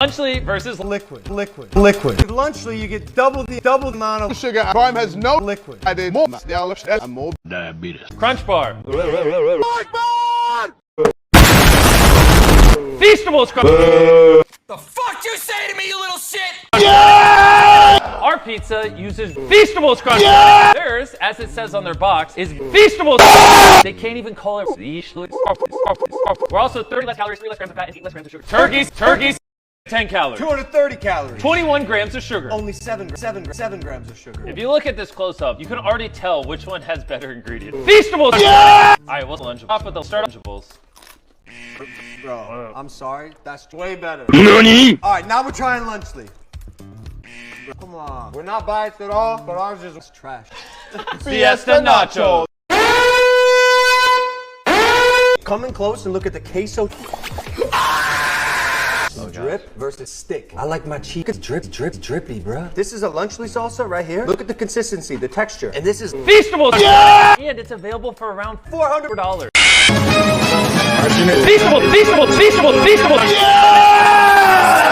Lunchly versus liquid. With Lunchly, you get double the amount of Sugar. Prime has no liquid. added more and more Diabetes. Crunch Bar. Feastables Crunch. The fuck you say to me, you little shit? Our pizza uses Feastables Crunch. Theirs, as it says on their box, is Feastables. They can't even call it Feastables. We're also 30 less calories, 3 less grams of fat, and 8 less grams of sugar. Turkeys, 10 calories. 230 calories. 21 grams of sugar. Only 7 grams of sugar. If you look at this close up, you can already tell which one has better ingredients. Feastables! Yeah! Alright, what's Lunchables? Off with the start Lunchables. Bro, I'm sorry. That's way better. NANI? Alright, now we're trying Lunchly. Come on. We're not biased at all, but ours is trash. Fiesta Nacho. Come in close and look at the queso. Drip versus stick. I like my cheese drippy, bruh. This is a Lunchly salsa right here. Look at the consistency, the texture. And this is Feastables! Yeah! And it's available for around $400. Feastables! Yeah!